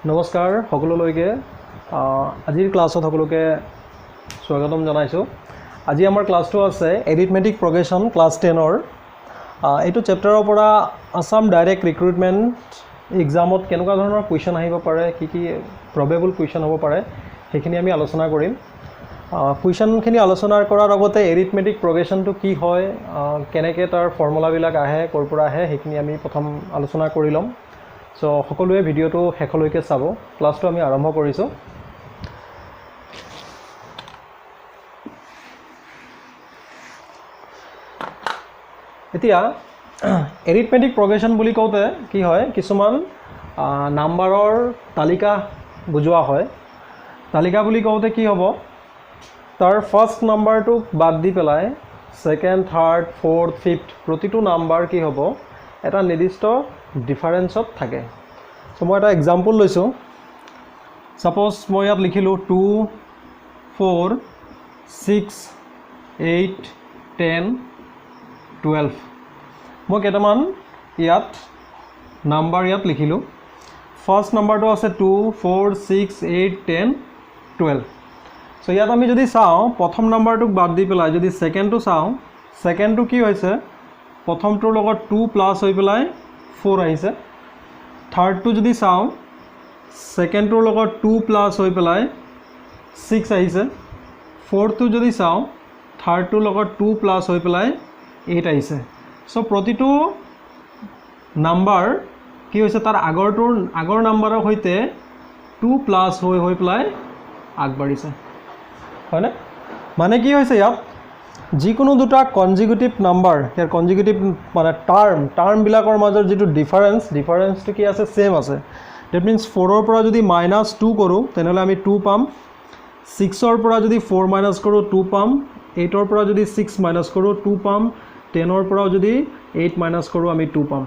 নমস্কাৰ সকলোলৈকে আজিৰ ক্লাছত সকলোকে স্বাগতম জনাইছো। আজি আমাৰ ক্লাছটো আছে এৰিথমেটিক প্ৰগ্ৰেছন ক্লাছ 10ৰ এইটো চেপ্টাৰৰ পৰা আসাম ডাইৰেক্ট ৰিক্ৰুটমেণ্ট এক্সামত কেনেকুৱা ধৰণৰ কুৱেশ্যন আহিব পাৰে, কি কি প্ৰবেবল কুৱেশ্যন হ'ব পাৰে সেইখিনি আমি আলোচনা কৰিম। কুৱেশ্যনখিনি আলোচনা কৰাৰ আগতে এৰিথমেটিক প্ৰগ্ৰেছনটো কি হয়, কেনেকৈ তাৰ ফৰ্মুলাবিলাক আহে, ক'ৰ পৰা আহে সেইখিনি আমি প্ৰথম আলোচনা কৰি ল'ম। সো সকলোৱে ভিডিওটো শেষলৈকে চাব। ক্লাছটো আমি আৰম্ভ কৰিছোঁ। এতিয়া এৰিথমেটিক প্ৰগ্ৰেছন বুলি কওঁতে কি হয়, কিছুমান নাম্বাৰৰ তালিকা বুজোৱা হয়। তালিকা বুলি কওঁতে কি হ'ব, তাৰ ফাৰ্ষ্ট নাম্বাৰটোক বাদ দি পেলাই ছেকেণ্ড, থাৰ্ড, ফ'ৰ্থ, ফিফথ প্ৰতিটো নাম্বাৰ কি হ'ব, এটা নিৰ্দিষ্ট ডিফাৰেঞ্চত থাকে। সো মই এটা এক্সাম্পল লৈছোঁ। ছাপ'জ মই ইয়াত লিখিলোঁ 2, 4, 6, 8, 10, 12। মই কেইটামান ইয়াত নাম্বাৰ ইয়াত লিখিলোঁ। ফাৰ্ষ্ট নাম্বাৰটো আছে 2, 4, 6, 8, 10, 12। সো ইয়াত আমি যদি চাওঁ, প্ৰথম নাম্বাৰটোক বাদ দি পেলাই যদি ছেকেণ্ডটো চাওঁ, ছেকেণ্ডটো কি হৈছে, প্ৰথমটোৰ লগত 2 প্লাছ হৈ পেলাই 4 আহিছে। থাৰ্ডটো যদি চাওঁ, ছেকেণ্ডটোৰ লগত 2 প্লাছ হৈ পেলাই 6 আহিছে। ফ'ৰ্থটো যদি চাওঁ, থাৰ্ডটোৰ লগত 2 প্লাছ হৈ পেলাই 8 আহিছে। সো প্ৰতিটো নাম্বাৰ কি হৈছে, তাৰ আগৰ নাম্বাৰৰ সৈতে 2 প্লাছ হৈ পেলাই আগবাঢ়িছে, হয়নে? মানে কি হৈছে, ইয়াত যিকোনো দুটা কনজিকিউটিভ নাম্বাৰ, ইয়াৰ কনজিকিউটিভ মানে টাৰ্মবিলাকৰ মাজৰ যিটো ডিফাৰেঞ্চটো কি আছে, ছেম আছে। ডেট মিনছ 4ৰ পৰা যদি -2 কৰোঁ তেনেহ'লে আমি 2 পাম। 6ৰ পৰা যদি 4 মাইনাছ কৰোঁ 2 পাম। 8ৰ পৰা যদি 6 মাইনাছ কৰোঁ 2 পাম। 10ৰ পৰাও যদি 8 মাইনাছ কৰোঁ আমি 2 পাম।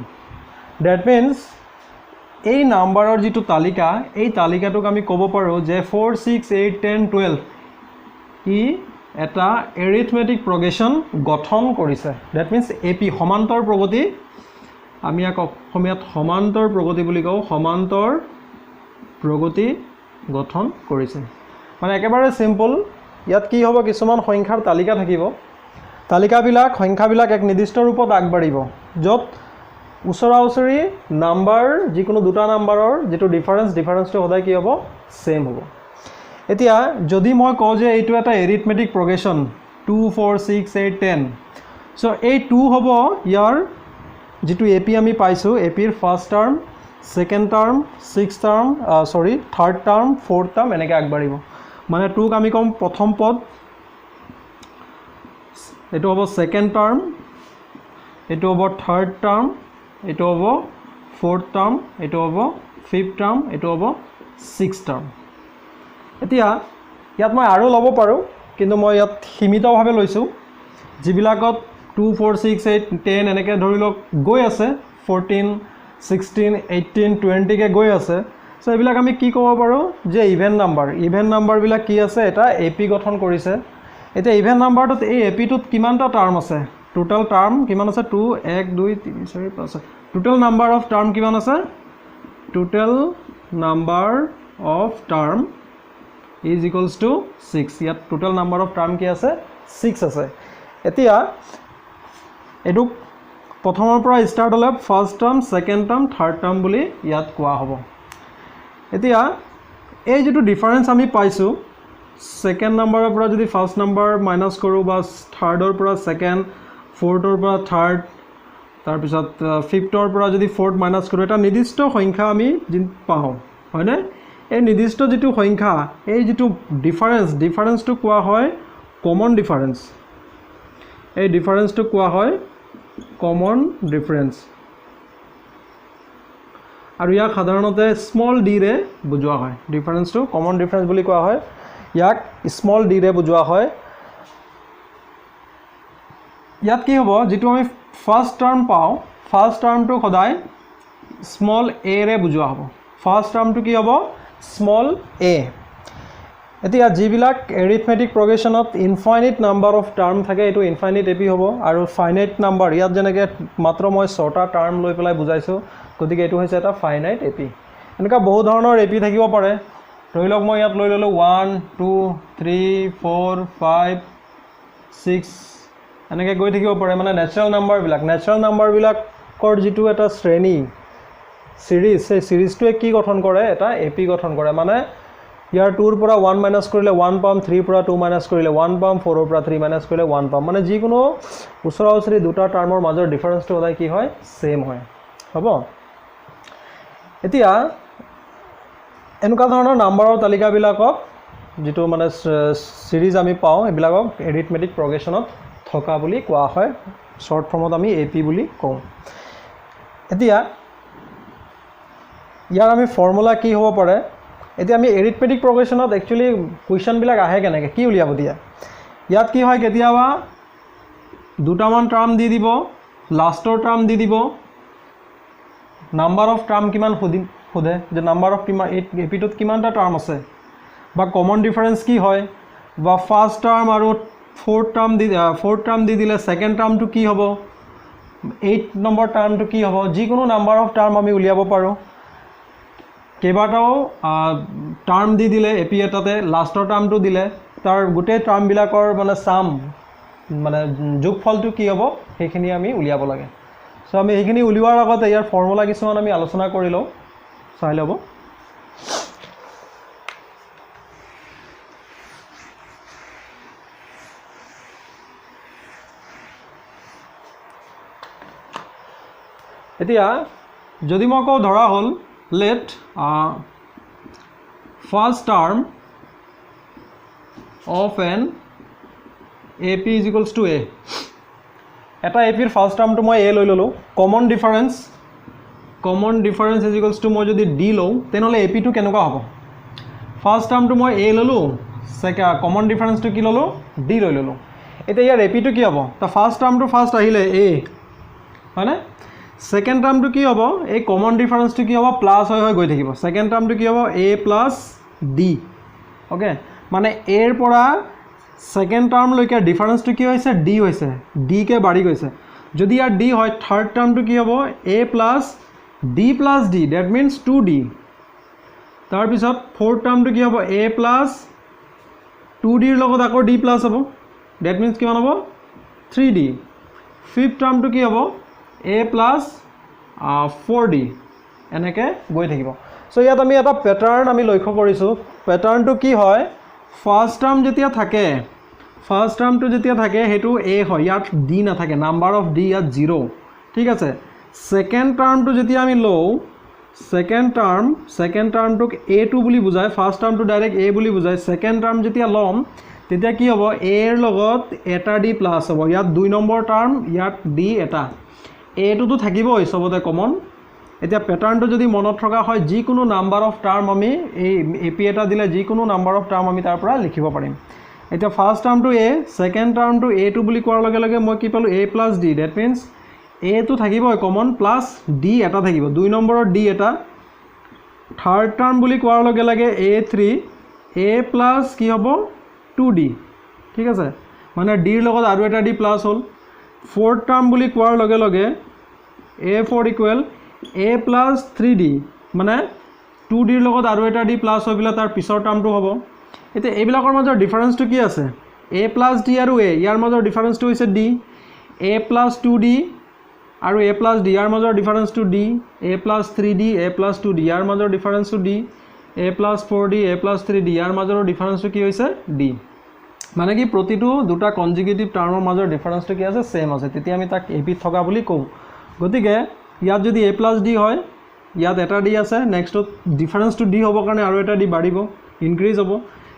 ডেট মিনছ এই নাম্বাৰৰ যিটো তালিকা, এই তালিকাটোক আমি ক'ব পাৰোঁ যে 4, 6, 8, 10, 12 ই এটা এৰিথমেটিক প্ৰগ্ৰেছন গঠন কৰিছে। ডেট মিনছ AP সমান্তৰ প্ৰগতি, আমি ইয়াক অসমীয়াত সমান্তৰ প্ৰগতি বুলি কওঁ। সমান্তৰ প্ৰগতি গঠন কৰিছে মানে একেবাৰে চিম্পল। ইয়াত কি হ'ব, কিছুমান সংখ্যাৰ তালিকা থাকিব। সংখ্যাবিলাক এক নিৰ্দিষ্ট ৰূপত আগবাঢ়িব, য'ত ওচৰা ওচৰি নাম্বাৰ, যিকোনো দুটা নাম্বাৰৰ যিটো ডিফাৰেঞ্চটো সদায় কি হ'ব, ছেম হ'ব। এতিয়া যদি মই কওঁ যে এইটো এটা এৰিথমেটিক প্ৰগ্ৰেছন 2, 4, 6, 8, 10, চ' এই 2 হ'ব ইয়াৰ যিটো AP আমি পাইছোঁ, APৰ first term, second term, third term, fourth term এনেকৈ আগবাঢ়িব। মানে 2ক আমি ক'ম প্ৰথম পদ, এইটো হ'ব ছেকেণ্ড টাৰ্ম, এইটো হ'ব থাৰ্ড টাৰ্ম, এইটো হ'ব ফ'ৰ্থ টাৰ্ম, এইটো হ'ব ফিফথ টাৰ্ম, এইটো হ'ব ছিক্স টাৰ্ম। এতিয়া ইয়াত মই আৰু ল'ব পাৰোঁ, কিন্তু মই ইয়াত সীমিতভাৱে লৈছোঁ। যিবিলাকত 2, 4, 6, 8, 10 এনেকৈ ধৰি লওক গৈ আছে, 14, 16, 18, 20কৈ গৈ আছে। চ' এইবিলাক আমি কি ক'ব পাৰোঁ যে ইভেন নাম্বাৰবিলাক কি আছে, এটা AP গঠন কৰিছে। এতিয়া ইভেন নাম্বাৰটোত এই APটোত কিমানটা টাৰ্ম আছে, টোটেল টাৰ্ম কিমান আছে, 2, 1, 2, 3, 4, 5। টোটেল নাম্বাৰ অফ টাৰ্ম কিমান আছে, total number of term is equals to 6। ইয়াত টোটেল নাম্বাৰ অফ টাৰ্ম কি আছে, 6 আছে। এতিয়া এইটোক প্ৰথমৰ পৰা ষ্টাৰ্ট হ'লে first term, second term, third term বুলি ইয়াত কোৱা হ'ব। এতিয়া এই যিটো ডিফাৰেঞ্চ আমি পাইছোঁ, ছেকেণ্ড নাম্বাৰৰ পৰা যদি ফাৰ্ষ্ট নাম্বাৰ মাইনাছ কৰোঁ, বা থাৰ্ডৰ পৰা ছেকেণ্ড, ফ'ৰ্থৰ পৰা থাৰ্ড, তাৰপিছত ফিফথৰ পৰা যদি ফ'ৰ্থ মাইনাছ কৰোঁ, এটা নিৰ্দিষ্ট সংখ্যা আমি পাওঁ, হয়নে? এই নিৰ্দিষ্ট যিটো সংখ্যা, এই যিটো ডিফাৰেঞ্চটো কোৱা হয় কমন ডিফাৰেঞ্চ। এই ডিফাৰেঞ্চটো কোৱা হয় কমন ডিফাৰেঞ্চ, আৰু ইয়াক সাধাৰণতে স্মল ডিৰে বুজোৱা হয়। ডিফাৰেঞ্চটো কমন ডিফাৰেঞ্চ বুলি কোৱা হয়, ইয়াক স্মল ডিৰে বুজোৱা হয়। ইয়াত কি হ'ব, যিটো আমি ফাৰ্ষ্ট টাৰ্ম পাওঁ, ফাৰ্ষ্ট টাৰ্মটো সদায় স্মল এৰে বুজোৱা হ'ব। ফাৰ্ষ্ট টাৰ্মটো কি হ'ব, স্মল এ। এতিয়া যিবিলাক এৰিথমেটিক প্ৰগ্ৰেছনত ইনফাইনাইট নাম্বাৰ অফ টাৰ্ম থাকে, এইটো ইনফাইনাইট AP হ'ব। আৰু ফাইনাইট নাম্বাৰ, ইয়াত যেনেকৈ মাত্ৰ মই 6টা টাৰ্ম লৈ পেলাই বুজাইছোঁ, গতিকে এইটো হৈছে এটা ফাইনাইট AP। এনেকুৱা বহু ধৰণৰ এপি থাকিব পাৰে ধৰি লওক মই ইয়াত লৈ ললো 1 2 3 4 5 6 এনেকৈ গৈ থাকিব পাৰে মানে নেচাৰেল নাম্বাৰবিলাকৰ যিটো এটা শ্ৰেণী সিৰিজ সেই সিৰিজটোৱে কি গঠন কৰে এটা এপি গঠন কৰে মানে ইয়াৰ 2 ৰ পৰা 1 মাইনাস কৰিলে 1 পাম 3 ৰ পৰা 2 মাইনাস কৰিলে 1 পাম 4 ৰ পৰা 3 মাইনাস কৰিলে 1 পাম মানে যিকোনো ওচৰা-ওচৰি দুটা টাৰ্মৰ মাজৰ ডিফাৰেন্সটো সদায় কি হয় সেম হয় হ'ব এতিয়া এনেকুৱা ধৰণৰ নাম্বাৰৰ তালিকাবিলাকক যেটো মানে সিৰিজ আমি পাওঁ এবিলাকক এৰিথমেটিক প্ৰগ্ৰেছনত থকা বুলি কোৱা হয় শৰ্ট ফৰ্মত আমি এপি বুলি কওঁ এতিয়া ইয়াৰ আমি ফৰ্মুলা কি হ'ব পাৰে এতিয়া আমি এৰিথমেটিক প্ৰগ্ৰেছনত একচুয়ালি কোৱেশ্চন বিলাক আহে কেনেকৈ কি উলিয়াব দিয়া ইয়াত কি হয় কেতিয়াবা দুটামান টাৰ্ম দি দিব লাষ্টৰ টাৰ্ম দি দিব নাম্বাৰ অফ টাৰ্ম কিমান খুদে যে নাম্বাৰ অফ কিমান এপিটোত কিমানটা টাৰ্ম আছে বা কমন ডিফাৰেন্স কি হয় বা ফাৰ্স্ট টাৰ্ম আৰু ফোৰ্থ টাৰ্ম দি দিলে সেকেন্ড টাৰ্মটো কি হ'ব 8 নম্বৰ টাৰ্মটো কি হ'ব যিকোনো নাম্বাৰ অফ টাৰ্ম আমি উলিয়াব পাৰো কেইবাটাও টাৰ্ম দি দিলে এপি এটাতে লাষ্টৰ টাৰ্মটো দিলে তাৰ গোটেই টাৰ্ম বিলাকৰ মানে সাম মানে যোগফলটো কি হ'ব সেইখিনি আমি উলিয়াব লাগে সো আমি এইখিনি উলিওৱাৰ আগতে ইয়াৰ ফৰ্মুলা কিছুমান আমি আলোচনা কৰি লওঁ চাই ল'ব এতিয়া যদি মই কওঁ ধৰা হল let first term of an AP is equals to A এটা AP ৰ ফাৰ্স্ট টাৰ্মটো মই A লৈ ললো common difference is equals to মই যদি D লওঁ তেনলে AP টো কেনেকুৱা হ'ব ফাৰ্স্ট টাৰ্মটো মই A ললো সেকেন্ড কমন ডিফাৰেন্সটো কি ললো D লৈ ললো এতিয়া ইয়াৰ AP টো কি হ'ব তা ফাৰ্স্ট টাৰ্মটো ফাৰ্স্ট আহিলে A হয়নে সেকেন্ড টার্মটো কি হ'ব এই কমন ডিফারেন্সটো কি হ'ব প্লাস হৈ গৈ থাকিব সেকেন্ড টার্মটো কি হ'ব a প্লাস d ওকে মানে a এর পৰা সেকেন্ড টার্ম লৈকে ডিফারেন্সটো কি হৈছে d হৈছে d কে বাঢ়ি গৈছে যদি আর d হয় থার্ড টার্মটো কি হ'ব a plus d plus d that means 2d তাৰ পিছত ফোৰ্থ টাৰ্মটো কি হ'ব a প্লাস 2d ৰ লগত আকৌ d প্লাস হ'ব দ্যাট মিন্স কিমান হ'ব 3d ফিফথ টার্মটো কি হ'ব a plus 4d এনেকে গৈ থাকিব সো ইয়াত আমি এটা প্যাটাৰ্ন আমি লক্ষ্য কৰিছো প্যাটাৰ্নটো কি হয় ফাৰ্স্ট টাৰ্ম যেতিয়া থাকে হেতু a হয় ইয়াত d না থাকে নাম্বাৰ অফ d ইয়াত 0 ঠিক আছে সেকেন্ড টাৰ্মটো যেতিয়া আমি লও সেকেন্ড টাৰ্মটোক a2 বুলি বুজায় ফাৰ্স্ট টাৰ্মটো ডাইৰেক্ট a বুলি বুজায় সেকেন্ড টাৰ্ম যেতিয়া লম তেতিয়া কি হ'ব a এৰ লগত এটা d প্লাস হ'ব ইয়াত 2 নম্বৰ টাৰ্ম ইয়াত d এটা এটো তো থাকিবই সবতে কমন এতিয়া প্যাটাৰ্নটো যদি মনত থকা হয় যিকোনো নাম্বাৰ অফ টাৰ্ম আমি এই এপি এটা দিলে যিকোনো নাম্বাৰ অফ টাৰ্ম আমি তাৰ পৰা লিখিব পাৰিম এতিয়া ফাৰ্স্ট টাৰ্মটো a সেকেন্ড টাৰ্মটো a2 বুলি কোৱাৰ লগে লগে মই কি পালো a + d that means a তো থাকিবই কমন প্লাস d এটা থাকিব 2 নম্বৰৰ d এটা থাৰ্ড টাৰ্ম বুলি কোৱাৰ লগে লগে a3 a প্লাস কি হ'ব 2d ঠিক আছে মানে d ৰ লগত আৰু এটা d প্লাস হ'ল fourth term বুলি কোৱাৰ লগে লগে a4 equal a plus 3d মানে 2d ৰ লগত আৰু এটা d প্লাস হৈ গলে তাৰ পিছৰ টাৰ্মটো হ'ব এতে এইবিলাকৰ মাজৰ ডিফাৰেন্সটো কি আছে a plus d আৰু a ইয়াৰ মাজৰ ডিফাৰেন্সটো হৈছে d a plus 2d আৰু a plus d ইয়াৰ মাজৰ ডিফাৰেন্সটো d a plus 3d a plus 2d ইয়াৰ মাজৰ ডিফাৰেন্সটো d a plus 4d a plus 3d ইয়াৰ মাজৰ ডিফাৰেন্সটো কি হৈছে d মানে কি প্ৰতিটো দুটা কনজুগেটিভ টাৰ্মৰ মাজৰ ডিফাৰেন্সটো কি আছে সেম আছে তেতিয়া আমি তাক এপি থকা বুলি কওঁ গতিকে ইয়াত যদি a plus d হয় ইয়াত এটা d আছে নেক্সটত ডিফাৰেন্সটো d হ'ব কাৰণে আৰু এটা d বাঢ়িব ইনক্ৰিজ হ'ব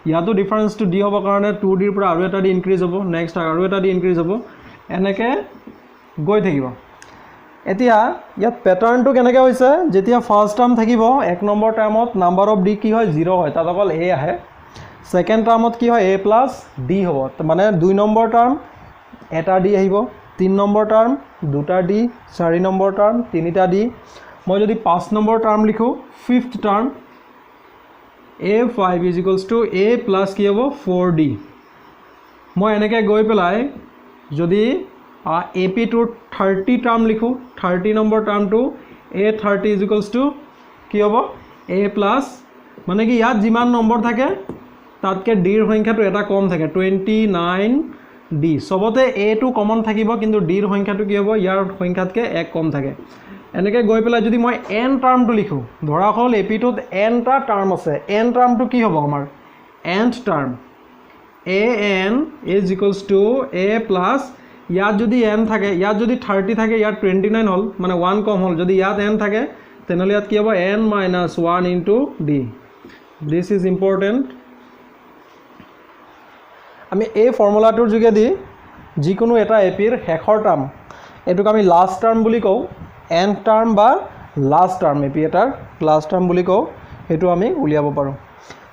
ইয়াতো ডিফাৰেন্সটো d হ'ব কাৰণে 2d ৰ পৰা আৰু এটা d ইনক্ৰিজ হ'ব নেক্সট আৰু এটা d ইনক্ৰিজ হ'ব এনেকে গৈ থাকিব এতিয়া ইয়াত প্যাটাৰ্নটো কেনেকৈ হৈছে যেতিয়া ফাৰ্স্ট টাৰ্ম থাকিব এক নম্বৰ টাৰ্মত নাম্বাৰ অফ d কি হয় 0 হয় তাত অকল a আহে সেকেন্ড টার্মত কি হয় a plus d হ'ব মানে 2 নম্বৰ টাৰ্ম এটা d আহিব 3 নম্বৰ টাৰ্ম দুটা d 4 নম্বৰ টাৰ্ম তিনিটা d মই যদি 5 নম্বৰ টার্ম লিখো fifth term a5 is equals to a plus কি হ'ব 4d মই এনেকৈ গৈ পেলাই যদি ap টোৰ 30 টাৰ্ম লিখো 30 number টার্মটো a30 is equals to কি হ'ব a প্লাছ মানে কি ইয়াত যিমান নম্বৰ থাকে তাতকৈ ডিৰ সংখ্যাটো এটা কম থাকে 29d সবতে a টো কমন থাকিব কিন্তু ডিৰ সংখ্যাটো কি হ'ব ইয়াৰ সংখ্যাতকৈ এক কম থাকে এনেকৈ গৈ পেলাই যদি মই n টাৰ্মটো লিখোঁ ধৰা হ'ল এপিটোত nটা টাৰ্ম আছে n টাৰ্মটো কি হ'ব আমাৰ nth term an is equals to a plus ইয়াত যদি n থাকে ইয়াত যদি 30 থাকে ইয়াত 29 হল মানে 1 কম হল যদি ইয়াত n থাকে তেনেহলে ইয়াত কি হ'ব n minus 1 into d this is important আমি এই ফৰ্মুলাটোৰ যোগেদি যিকোনো এটা এপিৰ শেষৰ টাৰ্ম এটোক আমি লাষ্ট টাৰ্ম বুলি কওঁ nth টাৰ্ম বা লাষ্ট টাৰ্ম এপি এটাৰ লাষ্ট টাৰ্ম বুলি কওঁ হেতু আমি উলিয়াব পাৰো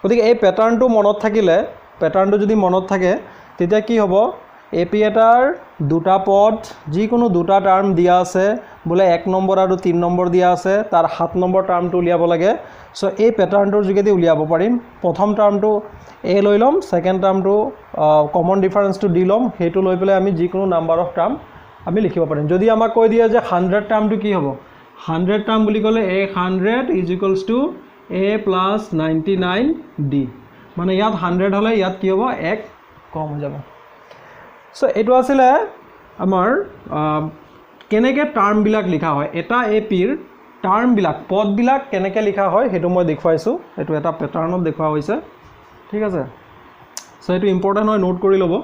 গতিকে এই প্যাটাৰ্নটো মনত থাকিলে প্যাটাৰ্নটো যদি মনত থাকে তেতিয়া কি হ'ব এপি এটাৰ দুটা পদ যিকোনো দুটা টাৰ্ম দিয়া আছে বলে 1 নম্বৰ আৰু 3 নম্বৰ দিয়া আছে তাৰ 7 নম্বৰ টাৰ্মটো উলিয়াব লাগে সো এই প্যাটাৰ্নটোৰ যোগেদি উলিয়াব পাৰিম প্ৰথম টাৰ্মটো a লৈ লম সেকেন্ড টাৰ্মটো কমন ডিফাৰেন্সটো দি লম হেতু লৈ পেলাই আমি যিকোনো নাম্বাৰ অফ টাৰ্ম আমি লিখিব পাৰিম যদি আমাক কৈ দিয়ে যে 100 টাৰ্মটো কি হ'ব 100 টাৰ্ম বুলি ক'লে a 100 is equals to a plus 99d মানে ইয়াত 100 হলে ইয়াত কি হ'ব 1 কম হৈ যাব সো এটো আছিলে আমাৰ কেনেকে টাৰ্ম বিলাক লিখা হয় এটা এপিৰ টাৰ্ম বিলাক পদ বিলাক কেনেকে লিখা হয় হেতু মই দেখুৱাইছো এটো এটা প্যাটাৰ্নত দেখুৱা হৈছে ঠিক আছে সো এটো ইম্পৰ্টেন্ট হয় নোট কৰি লব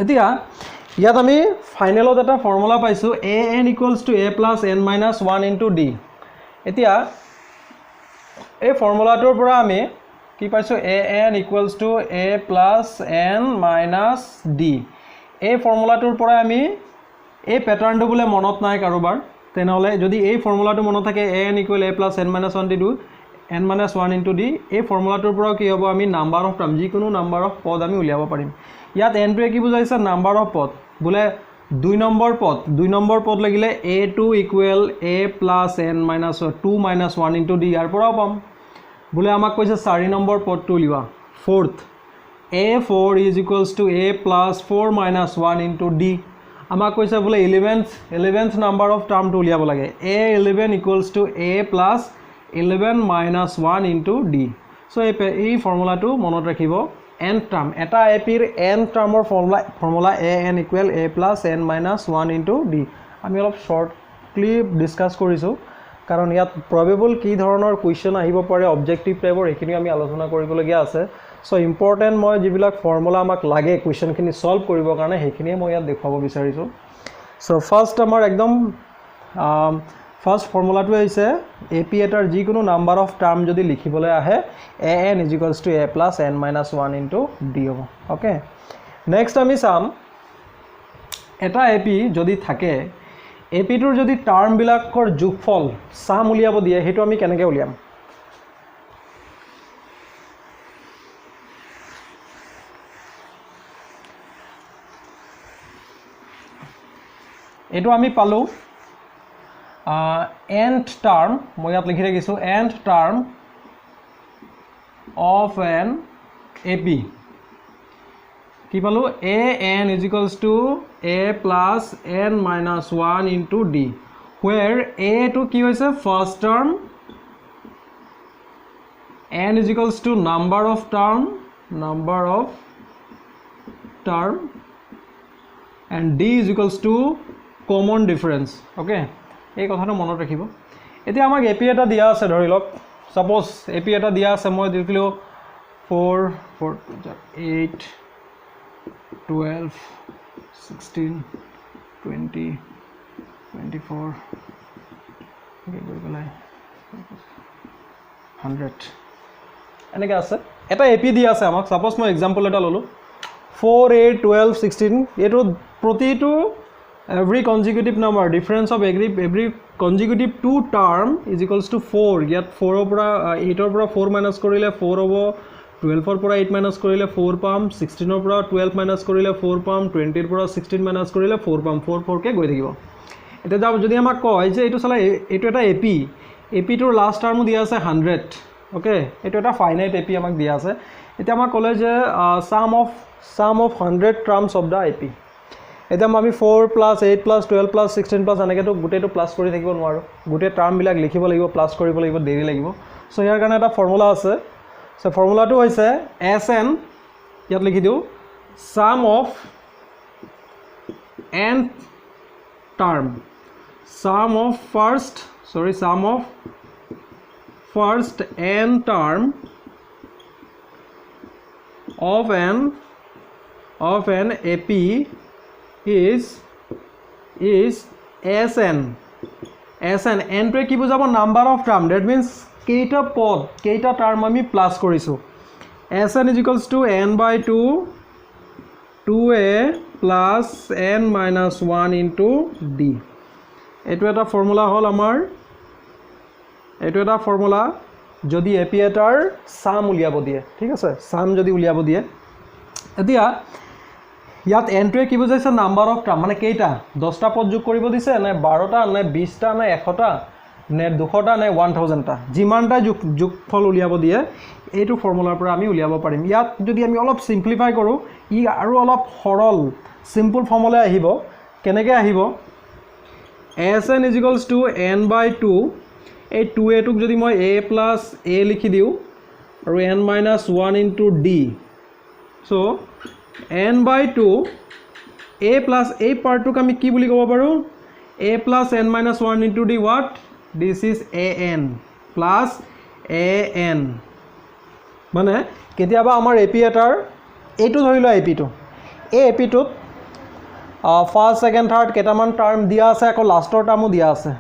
এতিয়া ইয়াত আমি ফাইনেলত এটা ফৰ্মুলা পাইছো an equals to a plus n minus 1 into d এতিয়া এই ফৰ্মুলাটোৰ পৰা আমি কি পাইছো an equals to a plus n minus d এই ফৰ্মুলাটোৰ পৰা আমি এই প্যাটাৰ্নটো বলে মনত নাই কাৰোবাৰ তেনেহলে যদি এই ফৰ্মুলাটো মনত থাকে an equal a plus n minus 1 d n minus 1 into d এই ফৰ্মুলাটোৰ পৰা কি হ'ব আমি নাম্বাৰ অফ টাৰ্ম যিকোনো নাম্বাৰ অফ পদ আমি উলিয়াব পাৰিম ইয়াত n টো কি বুজাইছে নাম্বাৰ অফ পদ বলে 2 নম্বৰ পদ লাগিলে a2 equal a plus n minus 2 minus 1 into d ইয়াৰ পৰাও পাম বলে আমাক কৈছে 4 নম্বৰ পদটো উলিওৱা fourth a4 is equals to a plus 4 minus 1 into d আমাক কৈছে বলে 11th number of term to উলিয়াব লাগে a11 equals to a plus 11 minus 1 into d so এই ফৰ্মুলাটো মনত ৰাখিব nth term এটা এপিৰ nth termৰ formula an equal a plus n minus 1 into d আমি অলপ শৰ্টলি ডিসকাস কৰিছো কাৰণ ইয়াত প্ৰবেবল কি ধৰণৰ কোৱেশ্চন আহিব পাৰে অবজেক্টিভ টাইপৰ এখিনি আমি আলোচনা কৰিবলগীয়া আছে সো ইম্পৰ্টেন্ট মই যিবিলাক ফৰ্মুলা আমাক লাগে কোৱেশ্চনখিনি সলভ কৰিবৰ কাৰণে হেখিনি মই ইয়াত দেখাব বিচাৰিছো সো ফাৰ্স্ট আমাৰ একদম ফাৰ্স্ট ফৰ্মুলাটো হৈছে এপি এটাৰ যিকোনো নাম্বাৰ অফ টাৰ্ম যদি লিখিবলৈ আহে an is equals to a plus n minus 1 into d হ'ব ওকে নেক্সট আমি চাম এটা এপি যদি থাকে এপিটোৰ যদি টাৰ্ম বিলাকৰ যোগফল সাম উলিয়াব দিয়ে হেতু আমি কেনেকৈ উলিয়াম এটো আমি পালো nth term মই ইয়াত লিখি ৰাখিছো nth term of an AP কি পালো an is equals to a plus n minus 1 into d where a to কি হৈছে first term n is equals to number of term and d is equals to common difference okay এই কথাটো মনত ৰাখিব এতিয়া আমাক এপি এটা দিয়া আছে ধৰি লওক সাপোজ এপি এটা দিয়া আছে মই দিছিলো 4 4 8 12 16 20 24 100 এনেকৈ আছে এটা এপি দিয়া আছে আমাক সাপোজ মই एग्जांपल এটা ললো 4 8 12 16 এটো প্ৰতিটো every consecutive number difference of every consecutive two term is equals to 4 yet 4 opera 8 opera 4 minus korile 4 hobo 12 opera 8 minus korile 4 pam 16 opera 12 minus korile 4 pam 20 opera 16 minus korile 4 pam 4 ke goi thakibo eta jab jodi amak koy je etu sala etu eta ap tor last term dia ase 100 okay etu eta finite ap amak dia ase eta amak kole je sum of 100 terms of the ap এতিয়া আমি 4 + 8 + 12 + 16 + এনেকৈতো গোটেইটো plus কৰি থাকিব নোৱাৰোঁ গোটেই টাৰ্মবিলাক লিখিব লাগিব প্লাছ কৰিব লাগিব দেৰি লাগিব চ' ইয়াৰ কাৰণে এটা ফৰ্মুলা আছে চ' ফৰ্মুলাটো হৈছে SN ইয়াত লিখি দিওঁ sum of n term sum of first n term of an AP is SN n টোৱে কি বুজাব number of term that means কেইটা পদ কেইটা টাৰ্ম আমি প্লাছ কৰিছোঁ SN is equals to n/2 2a plus n minus 1 into d এইটো এটা ফৰ্মুলা হ'ল আমাৰ এইটো এটা ফৰ্মুলা যদি AP এটাৰ সাম উলিয়াব দিয়ে ঠিক আছে সাম যদি উলিয়াব দিয়ে এতিয়া ইয়াত n টোৱে কি বুজাইছে নাম্বাৰ অফ টাৰ্ম মানে কেইটা 10টা পদ যোগ কৰিব দিছে নে 12টা নে 20টা নে 100টা নে 200টা নে 1000টা যিমানটা যোগফল উলিয়াব দিয়ে এইটো ফৰ্মুলাৰ পৰা আমি উলিয়াব পাৰিম ইয়াত যদি আমি অলপ সিম্পলিফাই কৰো ই আৰু অলপ সৰল সিম্পল ফৰ্মুলা আহিব কেনেকৈ আহিব SN is equals to n/2 এই 2a টোক যদি মই a plus a লিখি দিওঁ আৰু n minus 1 into d so n/2 a plus a পাৰ্টটোক আমি কি বুলি ক'ব পাৰোঁ a plus n minus 1 into d what this is an plus an মানে কেতিয়াবা আমাৰ AP এটাৰ এইটো ধৰি লোৱা AP টো এই AP টোত ফাৰ্ষ্ট সেকেন্ড থাৰ্ড কেইটামান টাৰ্ম দিয়া আছে আকৌ লাষ্টৰ টাৰ্মো দিয়া আছে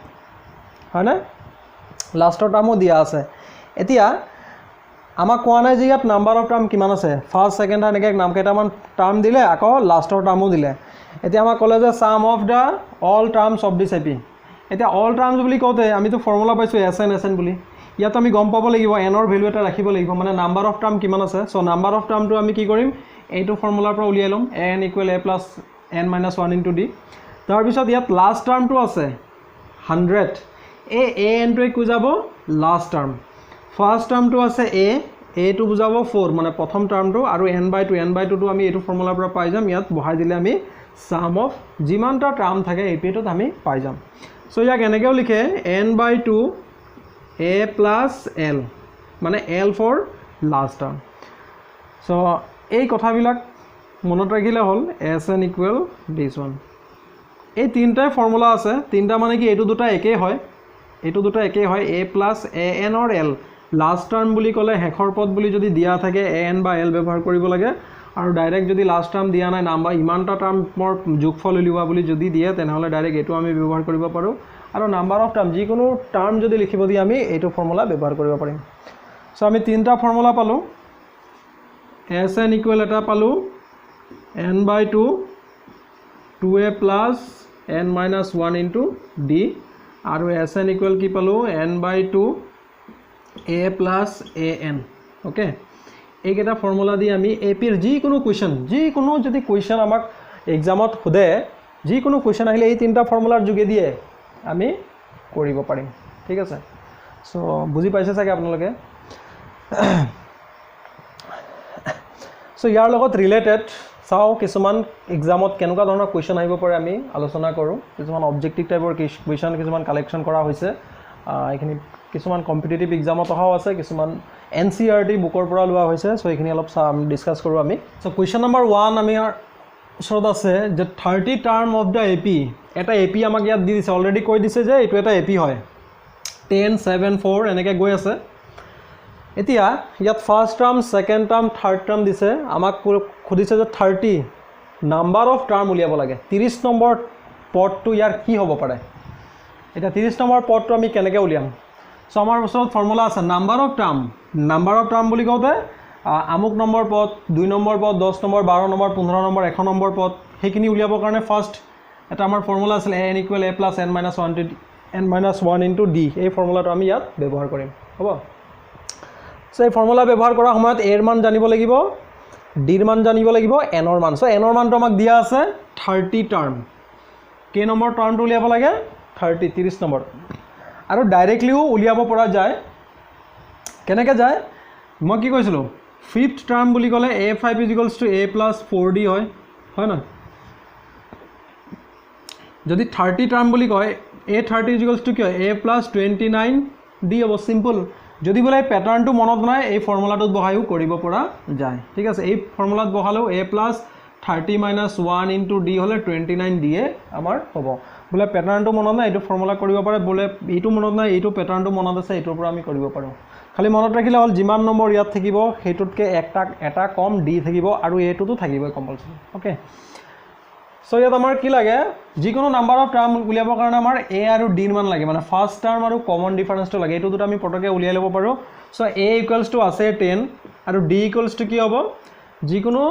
হয়নে লাষ্টৰ টাৰ্মো দিয়া আছে এতিয়া আমাক কোৱা নাই যে ইয়াত নাম্বাৰ অফ টাৰ্ম কিমান আছে ফাৰ্ষ্ট সেকেন্ড থাৰ্ড এনেকৈ নাম কেইটামান টাৰ্ম দিলে আকৌ লাষ্টৰ টাৰ্মো দিলে এতিয়া আমাক ক'লে যে sum of the all terms of this AP এতিয়া অল টাৰ্মছ বুলি কওঁতে আমিতো ফৰ্মুলা পাইছোঁ SN বুলি ইয়াত আমি গম পাব লাগিব এনৰ ভ্যালু এটা ৰাখিব লাগিব মানে নাম্বাৰ অফ টাৰ্ম কিমান আছে সো নাম্বাৰ অফ টাৰ্মটো আমি কি কৰিম এইটো ফৰ্মুলাৰ পৰা উলিয়াই লম n = a plus n minus 1 into d তাৰ পিছত ইয়াত লাষ্ট টাৰ্মটো আছে 100 এই an টোৱে বুজাব লাষ্ট টাৰ্ম ফাৰ্ষ্ট টাৰ্মটো আছে a টো বুজাব 4 মানে প্ৰথম টাৰ্মটো আৰু n/2 টো আমি এইটো ফৰ্মুলাৰ পৰা পাই যাম ইয়াত বহাই দিলে আমি সাম অফ যিমানটা টাৰ্ম থাকে AP টোত আমি পাই যাম সো ইয়াক এনেকৈও লিখে n/2 a plus l মানে l for last term so এই কথাবিলাক মনত ৰাখিলে হ'ল SN equal this one এই তিনটা ফৰ্মুলা আছে তিনটা মানে কি এইটো দুটা একেই হয় a plus an or l last term বুলি ক'লে হেখৰ পদ বুলি যদি দিয়া থাকে an বা l ব্যৱহাৰ কৰিব লাগে আৰু ডাইৰেক্ট যদি লাষ্ট টাৰ্ম দিয়া নাই নাম্বাৰ ইমানটা টাৰ্মৰ যোগফল উলিওৱা বুলি যদি দিয়ে তেনেহলে ডাইৰেক্ট এটো আমি ব্যৱহাৰ কৰিব পাৰো আৰু নাম্বাৰ অফ টাৰ্ম যিকোনো টাৰ্ম যদি লিখিব দিয়ে আমি এইটো ফৰ্মুলা ব্যৱহাৰ কৰিব পাৰিম সো আমি তিনটা ফৰ্মুলা পালো SN equal এটা পালো n/2 2a plus n minus 1 into d আৰু SN equal কি পালো n/2 a plus an okay এইকেইটা ফৰ্মুলা দি আমি AP ৰ যিকোনো যদি কোৱেশ্চন আমাক এক্সামত খুদে যিকোনো কোৱেশ্চন আহিলে এই তিনটা ফৰ্মুলাৰ যোগে দিয়ে আমি কৰিব পাৰিম ঠিক আছে সো বুজি পাইছে চাগে আপোনালোকে সো ইয়াৰ লগত ৰিলেটেড চাও কিছুমান এক্সামত কেনেকুৱা ধৰণৰ কোৱেশ্চন আহিব পাৰে আমি আলোচনা কৰো কিছুমান অবজেক্টিভ টাইপৰ কোৱেশ্চন কিছুমান কালেকচন কৰা হৈছে এইখিনি কিছুমান কম্পিটিটিভ এক্সামত অহাও আছে কিছুমান NCERT বুকৰ পৰা লোৱা হৈছে সো এইখিনি অলপ ডিসকাস কৰো আমি সো কোৱেশ্চন নম্বৰ 1 আমি ওচৰত আছে যে 30 টাৰ্ম অফ দা AP এটা AP আমাক ইয়াত দি দিছে অলৰেডি কৈ দিছে যে এটো এটা AP হয় 10 7 4 এনেকৈ গৈ আছে এতিয়া ইয়াত first term second term third term দিছে আমাক খুদিছে যে 30 নাম্বাৰ অফ টাৰ্ম উলিয়াব লাগে 30 নম্বৰ পদটো ইয়াৰ কি হ'ব পাৰে এটা 30 নম্বৰ পদটো আমি কেনেকৈ উলিয়াম সো আমাৰ ওচৰত ফৰ্মুলা আছে নাম্বাৰ অফ টাৰ্ম বুলি কওঁতে আমুক নম্বৰ পদ 2 নম্বৰ পদ 10 নম্বৰ 12 নম্বৰ 15 নম্বৰ 1 নম্বৰ পদ হেকিনি উলিয়াবৰ কাৰণে ফাৰ্স্ট এটা আমাৰ ফৰ্মুলা আছিল an = a plus n minus 1 into d এই ফৰ্মুলাটো আমি ইয়াত ব্যৱহাৰ কৰিম হ'ব সো এই ফৰ্মুলা ব্যৱহাৰ কৰাৰ সময়ত a ৰ মান জানিব লাগিব d ৰ মান জানিব লাগিব n ৰ মান সো n ৰ মানটো আমাক দিয়া আছে 30 টাৰ্ম কে নম্বৰ টাৰ্মটো উলিয়াব লাগে 30 নম্বৰ আৰু ডাইৰেক্টলিও উলিয়াব পৰা যায় কেনেকৈ যায় মই কি কৈছিলো ফিফথ টাৰ্ম বুলি ক'লে a5 = a plus 4d হয় না যদি 30 টাৰ্ম বুলি কয় a30 ইকুৱেলছ টু কি হয় a প্লাছ 29d হ'ব সিম্পল যদি বোলে প্যাটাৰ্ণটো মনত নাই এই ফৰ্মুলাটোত বহাইও কৰিব পৰা যায় ঠিক আছে এই ফৰ্মুলাত বহালেও a plus 30 minus 1 into d হলে 29d আমাৰ হ'ব বোলে প্যাটাৰ্ণটো মনত নাই এইটো ফৰ্মুলা কৰিব পাৰে বোলে এইটো মনত নাই এইটো প্যাটাৰ্ণটো মনত আছে এইটোৰ পৰা আমি কৰিব পাৰো খালি মনত ৰাখিলে হল যিমান নম্বৰ ইয়াত থাকিব হেতুতকে এটা কম d থাকিব আৰু এটোটো থাকিব কম্পালসৰি ওকে সো ইয়াত আমাৰ কি লাগে যিকোনো নাম্বাৰ অফ টাৰ্ম উলিয়াবৰ কাৰণে আমাৰ a আৰু d ৰ মান লাগে মানে ফাৰ্স্ট টাৰ্ম আৰু কমন ডিফাৰেন্সটো লাগে এইটো দুটা আমি পটকে উলিয়াই ল'ব পাৰো সো a ইকুৱেলছ টু আছে 10 আৰু d ইকুৱেলছ টু কি হ'ব যিকোনো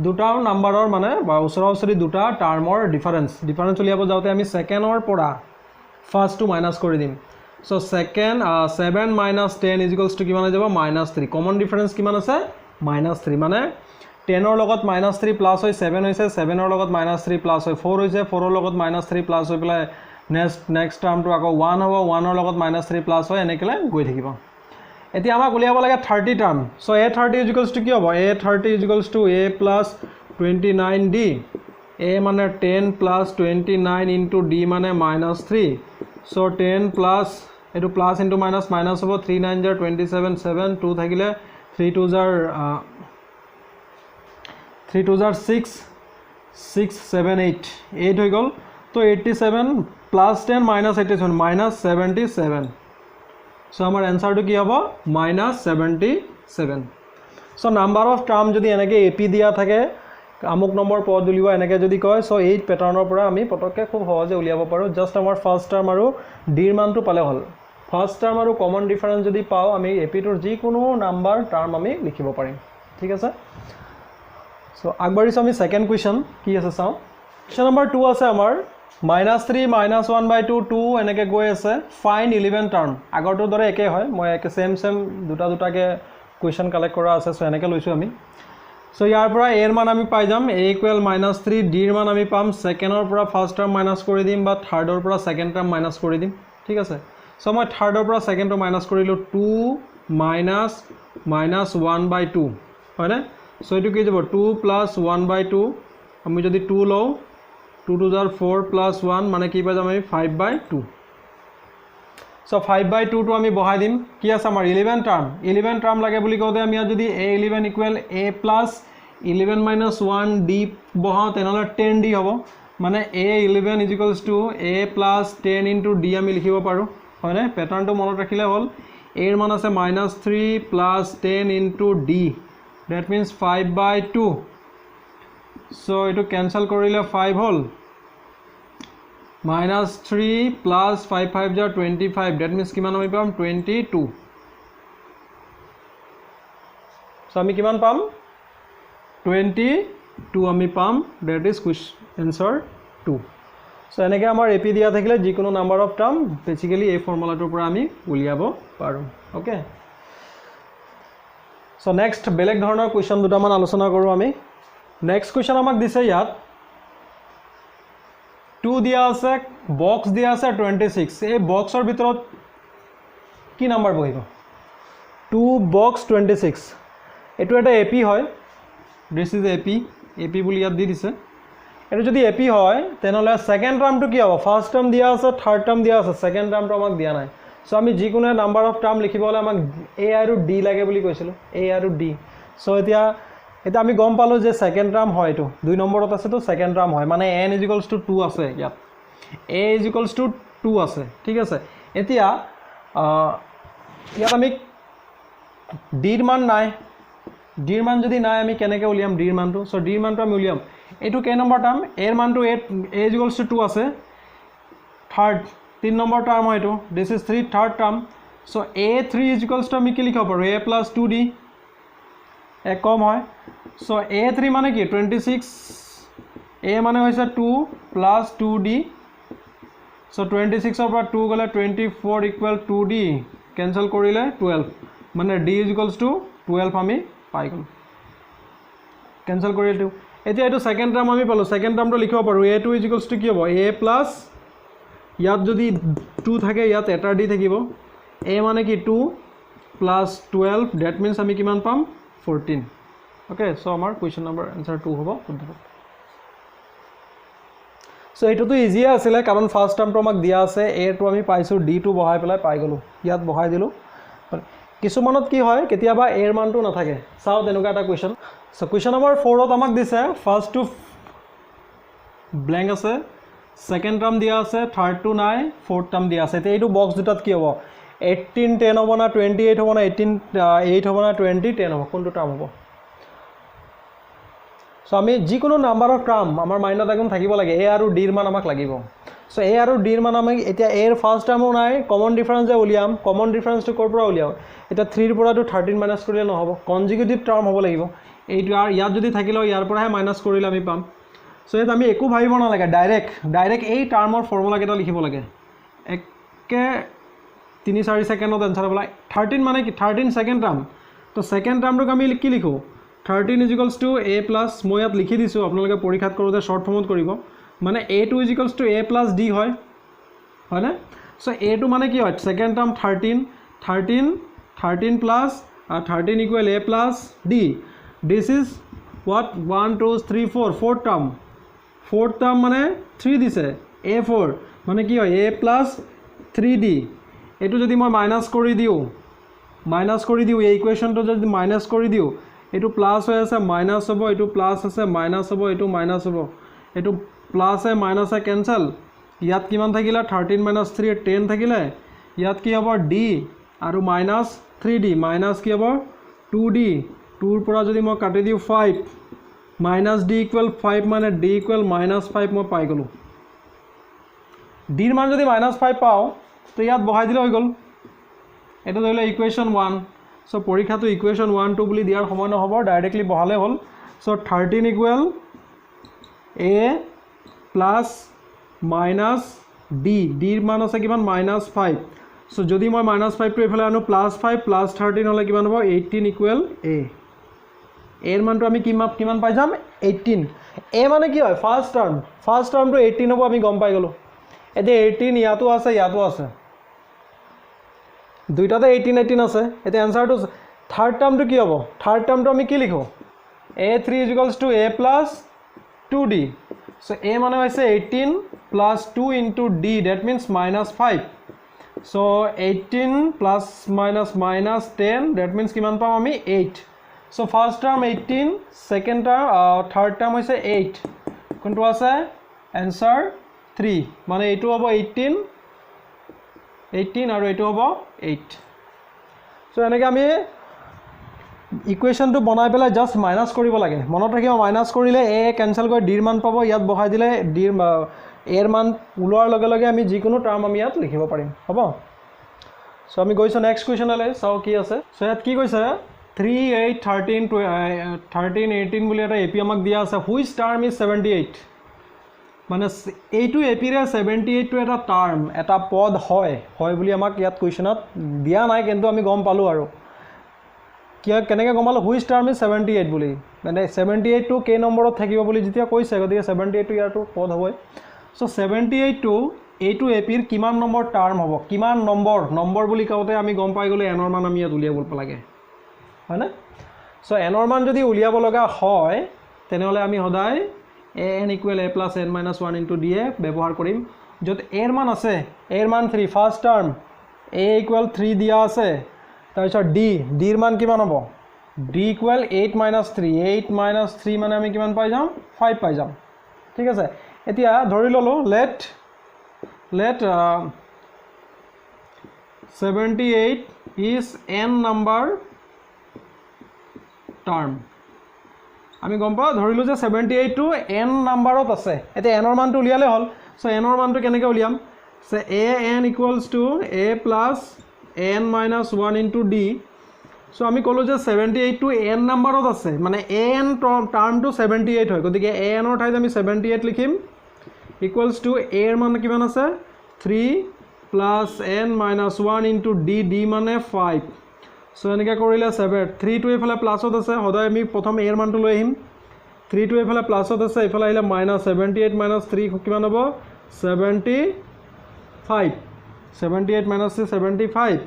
দুটা নাম্বাৰৰ মানে বা ওচৰা-ওচৰি দুটা টাৰ্মৰ ডিফাৰেন্স উলিয়াব যাওতে আমি সেকেন্ডৰ পৰা ফাৰ্স্ট টু মাইনাস কৰি দিম so second 7 minus 10 equals to কিমান হৈ যাব -3 কমন ডিফাৰেন্স কিমান আছে -3 মানে 10 ৰ লগত -3 প্লাস হৈ 7 হৈছে 7 ৰ লগত -3 প্লাস হৈ 4 হৈছে 4 ৰ লগত -3 প্লাস হৈ পেলাই নেক্সট টাৰ্মটো আকৌ 1 হ'ব 1 ৰ লগত -3 প্লাস হৈ এনেকলে গৈ থাকিব এতিয়া আমাক উলিয়াব লাগে 30 term so a30 equals to কি হ'ব a30 equals to a plus 29d a মানে 10 প্লাস 29 ইনটু d মানে -3 সো 10 প্লাস এটো প্লাস ইনটু মাইনাস হ'ব 3 9 jar 27 7 2 থাকিলে 3 2 jar 6 6 7 8 8 হৈ গল তো 87 plus 10 minus 87 minus 77 so আমাৰ আনসাৰটো কি হ'ব -77 so number of term যদি এনেকে ap দিয়া থাকে আমুক নম্বৰ পদ উলিওৱা এনেকে যদি কয় so 8 প্যাটাৰ্ণৰ পৰা আমি পটককে খুব সহজে উলিয়াব পাৰো জাস্ট আমাৰ ফাৰ্স্ট টাৰ্ম আৰু d ৰ মানটো পালে হ'ল ফাৰ্স্ট টাৰ্ম আৰু কমন ডিফাৰেন্স যদি পাও আমি ap টোৰ যিকোনো নাম্বাৰ টাৰ্ম আমি লিখিব পাৰিম ঠিক আছে so আগবাঢ়িছো আমি সেকেন্ড কোৱেশ্চন কি আছে চাও কোৱেশ্চন নম্বৰ 2 আছে আমাৰ -3 -1/2 2 এনেকে গৈ আছে ফাইন্ড 11 টাৰ্ম আগৰটোৰ দৰে একে হয় মই একে সেম দুটাকে কোৱেশ্চন কালেক্ট কৰা আছে সো এনেকে লৈছো আমি সো ইয়াৰ পৰা a ৰ মান আমি পাই যাম a ইকুৱেল -3 d ৰ মান আমি পাম সেকেন্ডৰ পৰা ফাৰ্স্ট টাৰ্ম মাইনাস কৰি দিম বা থাৰ্ডৰ পৰা সেকেন্ড টাৰ্ম মাইনাস কৰি দিম ঠিক আছে সো মই থাৰ্ডৰ পৰা সেকেন্ডটো মাইনাস কৰিলো 2 -1/2 হয়নে সো এটো কি যাব 2 + 1/2 আমি যদি 2 লও 2 2 jar 4 + 1 মানে কি পাই যাম আমি 5/2 সো 5/2 টো আমি বহাই দিম কি আছে আমাৰ 11 টাৰ্ম লাগে বুলি কওতে আমি যদি a11 = a + 11 - 1 d বহাও তেনেহলে 10d হ'ব মানে a11 = a + 10 * d আমি লিখিব পাৰো হয়নে প্যাটাৰ্ণটো মনত ৰাখিলে হ'ল a ৰ মান আছে -3 + 10 * d that means 5/2 so eto cancel korile 5 hol -3 plus 5 5 jar 25 that means kiman ami pam 22 so ami kiman pam 22 ami pam that is answer 2 so eneke amar ap dia thakile jikono number of term basically ei formula tor pora ami uliabo paru okay so next বেলেগ ধৰণৰ question দুটা মান আলোচনা কৰো আমি next question আমাক দিছে ইয়াত 2 দিয়া আছে বক্স দিয়া আছে 26 এই বক্সৰ ভিতৰত কি নাম্বাৰ বহিব 2 বক্স 26 এটো এটা ap হয় this is ap বুলি ইয়াত দি দিছে এটো যদি ap হয় তেনেহলে সেকেন্ড টাৰ্মটো কি হ'ব ফাৰ্স্ট টাৰ্ম দিয়া আছে থাৰ্ড টাৰ্ম দিয়া আছে সেকেন্ড টাৰ্মটো আমাক দিয়া নাই সো আমি যিকোনো নাম্বাৰ অফ টাৰ্ম লিখিব হলে আমাক a আৰু d লাগে বুলি কৈছিল a আৰু d সো এতিয়া আমি গম পালো যে সেকেন্ড টাৰ্ম হয় এটো 2 নম্বৰত আছে তো সেকেন্ড টাৰ্ম হয় মানে n = 2 আছে ইয়াত a = 2 আছে ঠিক আছে এতিয়া ইয়াত আমি d ৰ মান নাই d ৰ মান যদি নাই আমি কেনেকৈ উলিয়াম d ৰ মানটো সো d ৰ মানটো আমি উলিয়াম এটো কে নম্বৰ টাৰ্ম a ৰ মানটো a = 2 আছে থাৰ্ড 3 নম্বৰ টাৰ্ম হয় এটো this is 3 third term so a3 = আমি কি লিখিব পাৰো a + 2d এ কম হয় সো a3 মানে কি 26 a মানে হৈছে 2 + 2d সো 26 ৰ পৰা 2 গলে 24 = 2d ক্যান্সেল কৰিলে 12 মানে d = 12 আমি পাই গল ক্যান্সেল কৰিলে এতিয়া এটো সেকেন্ড টাৰ্ম আমি পালো সেকেন্ড টাৰ্মটো লিখিব পাৰো a2 = কি হ'ব a প্লাস ইয়াত যদি 2 থাকে ইয়াত এটা d থাকিব a মানে কি 2 + 12 that means আমি কিমান পাম 14 okay so our question number answer 2 hobo so এইটোতো ইজিয়ে আছিলে কাৰণ ফাৰ্ষ্ট টাৰ্মটো আমাক দিয়া আছে এটো আমি পাইছোঁ ডিটো বহাই পেলাই পাই গ'লোঁ ইয়াত বহাই দিলোঁ কিছুমানত কি হয় কেতিয়াবা এৰ মানটো নাথাকে চাও তেনেকুৱা এটা কুৱেশ্যন সো কুৱেশ্যন নম্বৰ 4ত আমাক দিছে ফাৰ্ষ্ট টু ব্ল্যাঙ্ক আছে সেকেন্ড টার্ম দিয়া আছে থার্ড টু নাই ফোর্থ টার্ম দিয়া আছে এইটো বক্স দুটাত কি হ'ব 18 10 হ'ব না 28 হ'ব না 18 8 হ'ব না 20 10 হ'ব কোনটো টার্ম হ'ব সো আমি যিকোনো নাম্বাৰৰ টাৰ্ম আমাৰ মাইণ্ডত একদম থাকিব লাগে এ আৰু ডি ৰ মান আমাক লাগিব সো এ আৰু ডি ৰ মান আমি এতিয়া এৰ ফাৰ্ষ্ট টাৰ্মো নাই কমন ডিফাৰেন্স যে উলিয়াম কমন ডিফাৰেন্সটো কৰ পৰা উলিয়াও এটা 3 ৰ পৰা 13 মাইনাস কৰিলে নহব কনজিকিউটিভ টাৰ্ম হ'ব লাগিব এইটো আৰু ইয়াত যদি থাকিলে ইয়াৰ পৰাহে মাইনাস কৰিলে আমি পাম সো ইয়াত আমি একো ভাবিব নালাগে ডাইৰেক্ট এই টাৰ্মৰ ফৰ্মুলা কেইটা লিখিব লাগে একে 3-4 সেকেন্ডত আনসাৰ হ'ব 13 মানে কি 13 সেকেন্ড টাৰ্ম তো সেকেন্ড টাৰ্মটোক আমি কি লিখো 13 = a প্লাস মই ইয়াত লিখি দিছো আপোনালোকে পৰীক্ষাত কৰোতে শৰ্ট ফৰ্মত কৰিব মানে a2 = a plus d হয় না সো a2 মানে কি হয় second term 13 plus 13 = a plus d this is what 1 2 3 4 fourth term মানে 3 দিছে a4 মানে কি হয় a plus 3d এটো যদি মই মাইনাস কৰি দিও এই ইকুৱেশ্যনটো যদি মাইনাস কৰি দিও এটো প্লাস হৈ আছে মাইনাস হ'ব এটো প্লাস আছে মাইনাস হ'ব এটো মাইনাস হ'ব এটো প্লাস এ মাইনাস এ ক্যান্সেল ইয়াত কিমান থাকিলা 13 - 3 10 থাকিলে ইয়াত কি হ'ব d আৰু মাইনাস 3d মাইনাস কি হ'ব 2d 2 ৰ পৰা যদি মই কাটি দিও 5 minus d equal 5 মানে d equal -5 মই পাই গলো d ৰ মান যদি -5 পাও তো ইয়াত বহাই দিলে হৈ গল এটা ধৰিলে ইকুৱেশ্যন 1 সো পৰীক্ষাটো ইকুৱেশ্যন 1 2 বুলি দিয়াৰ সময় নহব ডাইৰেক্টলি বহালে হল so 13 = a plus minus d d ৰ মান আছে কিমান -5 সো যদি মই -5 টো এফালে আনো +5 + 13 হলে কিমান হ'ব 18 = a এর মানটো আমি কিমান পাই যাম 18 এ মানে কি হয় ফার্স্ট টার্মটো 18 হ'ব আমি গম পাই গলো এতে 18 ইয়াতো আছে দুইটাতে 18 আছে এতে आंसरটো থার্ড টার্মটো কি হ'ব থার্ড টার্মটো আমি কি লিখো a3 = a plus 2d so a মানে হৈছে 18 plus 2 into d that means -5 so 18 plus minus 10 that means কিমান পাম আমি 8 so first term 18 second term third term hoise 8 কোনটো আছে answer 3 মানে এটো হ'ব 18 আৰু এটো হ'ব 8 so এনেকৈ আমি ইকুৱেশ্যনটো বনাই পেলাই জাস্ট মাইনাস কৰিব লাগে মনত ৰাখিব মাইনাস কৰিলে a ক্যান্সেল কৰি d ৰ মান পাব ইয়াত বহাই দিলে d এৰ মান উলোৱাৰ লগে লগে আমি যিকোনো টাৰ্ম আমি ইয়াত লিখিব পাৰিম হ'ব সো আমি গৈছো নেক্সট কুৱেশ্যনলৈ চাও কি আছে সো ইয়াত কি কৈছে 3 8 13 18 বুলি এটা এপি আমাক দিয়া আছে হুইচ টার্ম ইজ 78 মানে এইটো এপিৰে 78 টো এটা টাৰ্ম এটা পদ হয় বুলি আমাক ইয়াত কুৱেশ্যনত দিয়া নাই কিন্তু আমি গম পালো আৰু কেনেকৈ গম পালো হুইচ টাৰ্ম ইজ 78 বুলি মানে 78 টো কে নম্বৰত থাকিব বুলি যেতিয়া কৈছে গতিকে 78 টো ইয়াৰটো পদ হয় সো 78 টো এইটো এপিৰ কিমান নম্বৰ টাৰ্ম হ'ব কিমান নম্বৰ বুলি কওঁতে আমি গম পাই গলে এনৰ মান আমি ইয়াত উলিয়াব লাগে হয় না সো এনৰ মান যদি উলিয়াব লগা হয় তেনেহলে আমি সদায় an = a plus n minus 1 into d ব্যৱহাৰ কৰিম যত এৰ মান আছে এৰ মান 3 ফাৰ্স্ট টাৰ্ম a = 3 দিয়া আছে তাৰপিছত d ৰ মান কিমান হ'ব d = 8 - 3 8 - 3 মানে আমি কিমান পাই যাম 5 পাই যাম ঠিক আছে এতিয়া ধৰি ললো let 78 is n number term আমি গম পাও ধৰিলো যে 78 টো n নম্বৰত আছে এতে n ৰ মানটো উলিয়ালে হল সো n ৰ মানটো কেনেকৈ উলিয়াম so an = a plus n minus 1 into d so আমি কলো যে 78 টো n নম্বৰত আছে মানে an টাৰ্মটো 78 হয় গতিকে an ৰ ঠাইত আমি 78 লিখিম equals to a ৰ মান কিমান আছে 3 plus n minus 1 into d মানে 5 সো এনেকৈ কৰিলে 3 টো এফালে প্লাসত আছে সদায় আমি প্ৰথম a ৰ মানটো লৈ আহিম 3 টো এফালে প্লাসত আছে এফালে আহিলে -78 - 3 কিমান হ'ব 75 78 - 75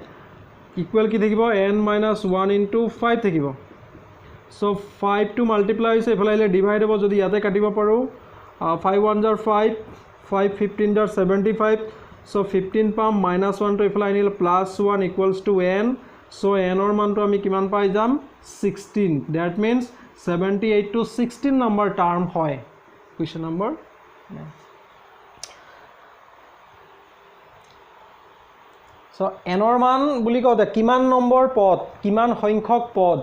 ইকুৱেল কি থাকিব n - 1 into 5 থাকিব সো 5 টো মাল্টিপ্লাই হৈছে এফালে আহিলে ডিভাইড হ'ব যদি ইয়াতে কাটিব পাৰো 5 1 * 5 5 15 jar 75 so 15 পাম -1 to ইফালে আনিলে +1 = n so n or মানটো আমি কিমান পাই যাম 16 that means 78 to 16 number term হয় question number 9 so n or মান বুলি কওঁতে কিমান নম্বৰ পদ কিমান সংখ্যক পদ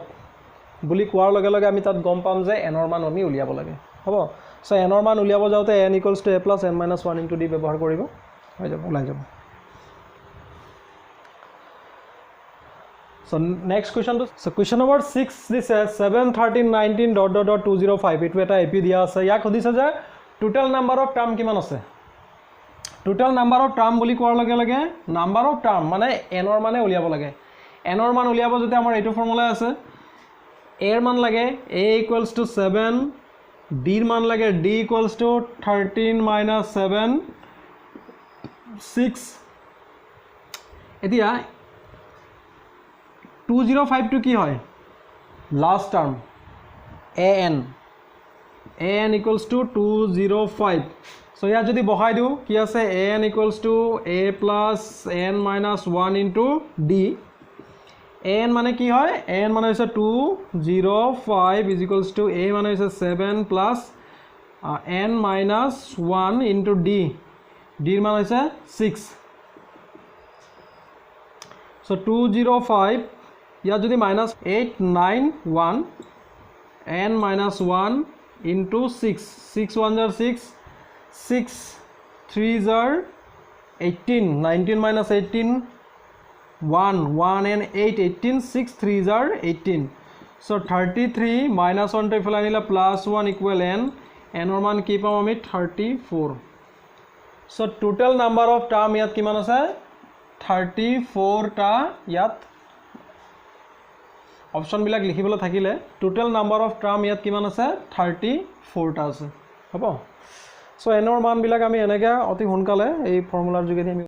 বুলি কোৱাৰ লগে লগে আমি তাত গম পাম যে n or মান আমি উলিয়াব লাগে হ'ব so n or মান উলিয়াব যাওঁতে n = a + n - 1 * d ব্যৱহাৰ কৰিব হৈ যাব ওলাই যাব so next question so question number 6 this is 7 13 19 ... 205 এটো এটা ap দিয়া আছে ইয়াক হদিছে যে total number of term কিমান আছে total number of term বুলি কোৱাৰ লগে লগে number of term মানে n or মানে উলিয়াব লাগে n or মান উলিয়াব যদি আমাৰ এইটো ফৰ্মুলা আছে a এর মান লাগে a = 7 d এর মান লাগে d = 13 - 7 6 এতিয়া 205 to কি হয় last term an = 205 so ইয়াত যদি বহাই দিও কি আছে an = a + n - 1 * d an মানে কি হয় an মানে হৈছে 205 = a মানে হৈছে 7 + n - 1 * d d এর মান হৈছে 6 so 205 ইয়াত যদি -891 n - 1 * 6 6 1 jar 6 6 3 jar 18 19 - 18 1 1 and 8 18 6 3 jar 18 so 33 -1 to ইফালে আনিলে +1 = n n or মান কি পাম আমি 34 so total number of term ইয়াত কিমান আছে 34 টা ইয়াত অপশন বিলাক লিখিবলৈ থাকিলে total number of term ইয়াত কিমান আছে 34 টা আছে হ'ব so n or মান বিলাক আমি এনেকৈ অতি সোনকালে এই ফৰ্মুলাৰ যোগেদি আমি